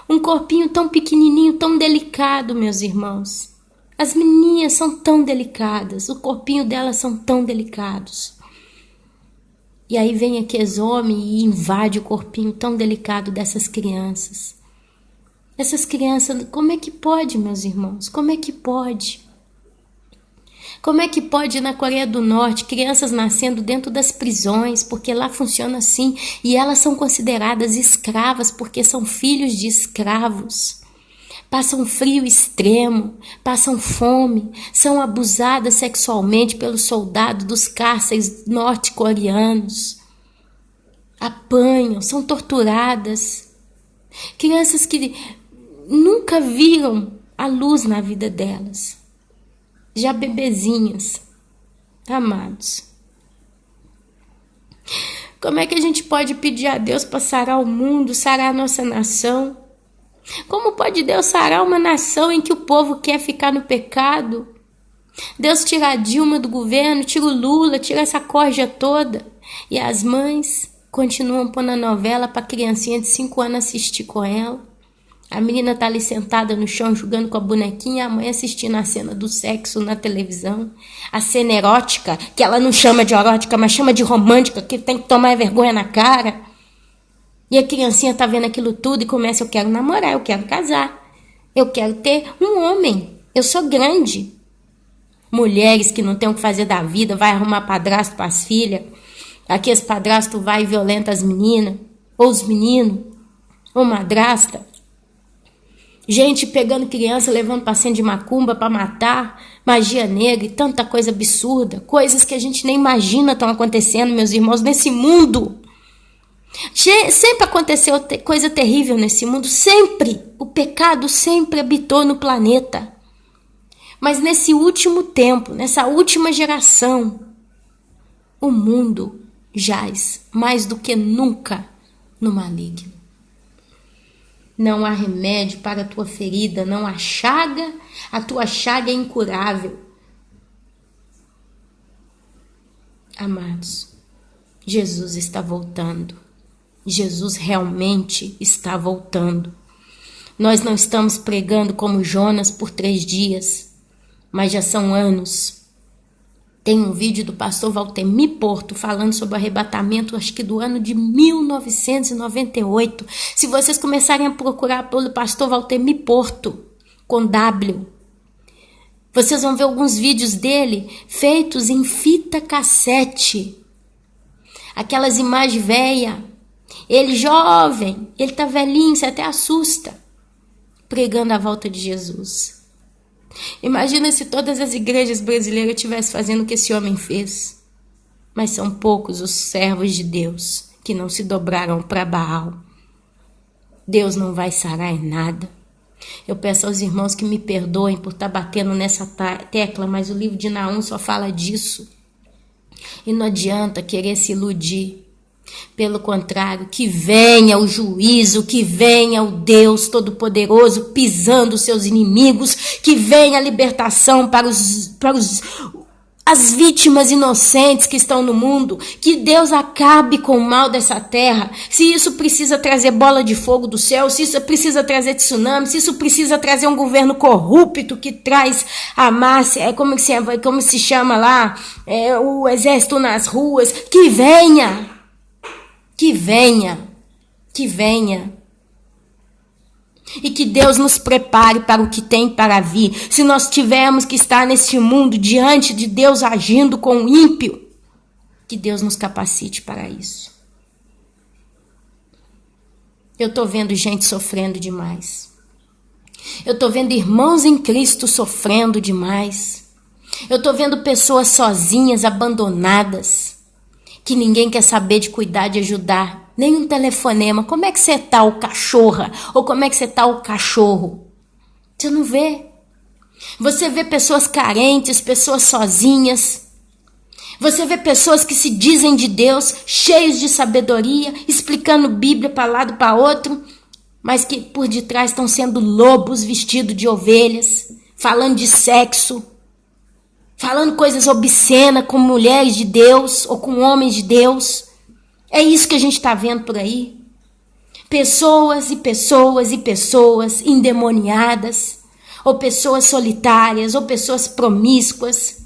Um corpinho tão pequenininho, tão delicado, meus irmãos. As menininhas são tão delicadas, o corpinho delas são tão delicados. E aí vem aqueles homens e invade o corpinho tão delicado dessas crianças. Essas crianças, como é que pode, meus irmãos? Como é que pode? Como é que pode na Coreia do Norte crianças nascendo dentro das prisões, porque lá funciona assim, e elas são consideradas escravas porque são filhos de escravos. Passam frio extremo, passam fome, são abusadas sexualmente pelos soldados dos cárceres norte-coreanos. Apanham, são torturadas. Crianças que nunca viram a luz na vida delas. Já bebezinhas, amados. Como é que a gente pode pedir a Deus para sarar o mundo, sarar a nossa nação? Como pode Deus sarar uma nação em que o povo quer ficar no pecado? Deus tira a Dilma do governo, tira o Lula, tira essa corja toda. E as mães continuam pondo a novela para a criancinha de 5 anos assistir com ela. A menina tá ali sentada no chão jogando com a bonequinha, a mãe assistindo a cena do sexo na televisão. A cena erótica, que ela não chama de erótica, mas chama de romântica, que tem que tomar vergonha na cara. E a criancinha tá vendo aquilo tudo e começa, eu quero namorar, eu quero casar. Eu quero ter um homem, eu sou grande. Mulheres que não têm o que fazer da vida, vai arrumar padrasto para as filhas. Aqui esse padrasto vai e violenta as meninas, ou os meninos, ou madrasta. Gente pegando criança, levando para centro de macumba para matar, magia negra e tanta coisa absurda. Coisas que a gente nem imagina estão acontecendo, meus irmãos, nesse mundo. Sempre aconteceu coisa terrível nesse mundo, sempre. O pecado sempre habitou no planeta. Mas nesse último tempo, nessa última geração, o mundo jaz mais do que nunca no maligno. Não há remédio para a tua ferida, não há chaga, a tua chaga é incurável. Amados, Jesus está voltando. Jesus realmente está voltando. Nós não estamos pregando como Jonas por 3 dias, mas já são anos. Tem um vídeo do pastor Valtemir Porto falando sobre o arrebatamento, acho que do ano de 1998. Se vocês começarem a procurar pelo pastor Valtemir Porto, com W, vocês vão ver alguns vídeos dele feitos em fita cassete. Aquelas imagens velhas. Ele jovem, ele tá velhinho, você até assusta, pregando a volta de Jesus. Imagina se todas as igrejas brasileiras estivessem fazendo o que esse homem fez. Mas são poucos os servos de Deus que não se dobraram para Baal. Deus não vai sarar em nada. Eu peço aos irmãos que me perdoem por estar batendo nessa tecla, mas o livro de Naum só fala disso. E não adianta querer se iludir. Pelo contrário, que venha o juízo, que venha o Deus Todo-Poderoso pisando os seus inimigos, que venha a libertação para as vítimas inocentes que estão no mundo, que Deus acabe com o mal dessa terra. Se isso precisa trazer bola de fogo do céu, se isso precisa trazer tsunami, se isso precisa trazer um governo corrupto que traz a massa, como se chama lá, o exército nas ruas, que venha. Que venha, que venha. E que Deus nos prepare para o que tem para vir. Se nós tivermos que estar neste mundo diante de Deus agindo com o ímpio, que Deus nos capacite para isso. Eu estou vendo gente sofrendo demais. Eu estou vendo irmãos em Cristo sofrendo demais. Eu estou vendo pessoas sozinhas, abandonadas, que ninguém quer saber de cuidar, de ajudar. Nem um telefonema. Como é que você tá, o cachorra? Ou como é que você tá, o cachorro? Você não vê. Você vê pessoas carentes, pessoas sozinhas. Você vê pessoas que se dizem de Deus, cheios de sabedoria, explicando Bíblia para lado para outro, mas que por detrás estão sendo lobos vestidos de ovelhas, falando de sexo, falando coisas obscenas com mulheres de Deus ou com homens de Deus. É isso que a gente está vendo por aí. Pessoas e pessoas e pessoas endemoniadas, ou pessoas solitárias, ou pessoas promíscuas.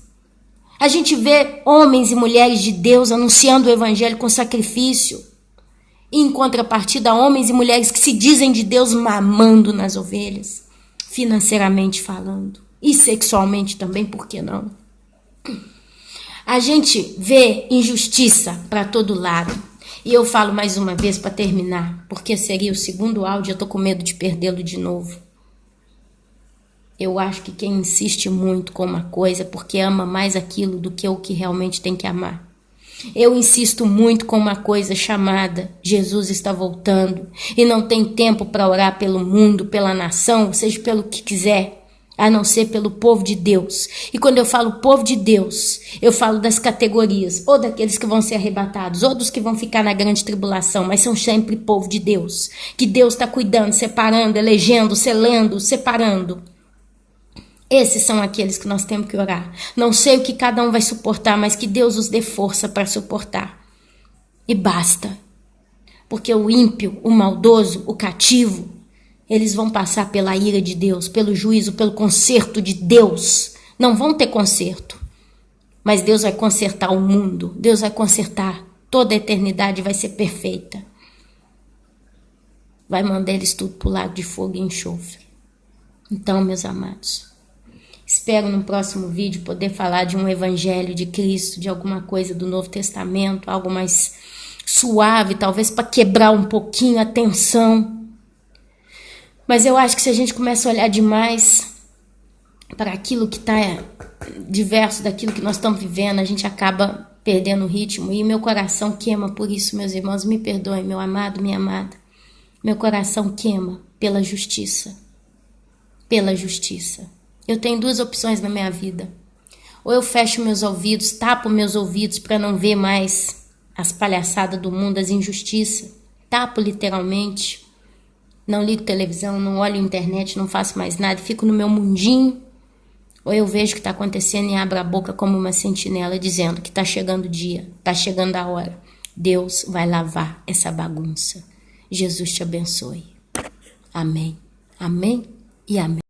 A gente vê homens e mulheres de Deus anunciando o evangelho com sacrifício. E em contrapartida, homens e mulheres que se dizem de Deus mamando nas ovelhas, financeiramente falando. E sexualmente também, por que não? A gente vê injustiça para todo lado. E eu falo mais uma vez para terminar, porque seria o segundo áudio, eu estou com medo de perdê-lo de novo. Eu acho que quem insiste muito com uma coisa é porque ama mais aquilo do que o que realmente tem que amar. Eu insisto muito com uma coisa chamada Jesus está voltando e não tem tempo para orar pelo mundo, pela nação, seja pelo que quiser, a não ser pelo povo de Deus. E quando eu falo povo de Deus, eu falo das categorias, ou daqueles que vão ser arrebatados, ou dos que vão ficar na grande tribulação, mas são sempre povo de Deus, que Deus está cuidando, separando, elegendo, selando, separando. Esses são aqueles que nós temos que orar. Não sei o que cada um vai suportar, mas que Deus os dê força para suportar. E basta. Porque o ímpio, o maldoso, o cativo, eles vão passar pela ira de Deus, pelo juízo, pelo conserto de Deus. Não vão ter conserto. Mas Deus vai consertar o mundo. Deus vai consertar. Toda a eternidade vai ser perfeita. Vai mandar eles tudo para o lago de fogo e enxofre. Então, meus amados, Espero no próximo vídeo poder falar de um evangelho de Cristo, de alguma coisa do Novo Testamento, algo mais suave, talvez para quebrar um pouquinho a tensão. Mas eu acho que se a gente começa a olhar demais para aquilo que está diverso daquilo que nós estamos vivendo, a gente acaba perdendo o ritmo. E meu coração queima por isso, meus irmãos. Me perdoem, meu amado, minha amada. Meu coração queima pela justiça. Pela justiça. Eu tenho duas opções na minha vida. Ou eu fecho meus ouvidos, tapo meus ouvidos para não ver mais as palhaçadas do mundo, as injustiças. Tapo literalmente. Não ligo televisão, não olho internet, não faço mais nada. Fico no meu mundinho. Ou eu vejo o que está acontecendo e abro a boca como uma sentinela dizendo que está chegando o dia, está chegando a hora. Deus vai lavar essa bagunça. Jesus te abençoe. Amém. Amém e amém.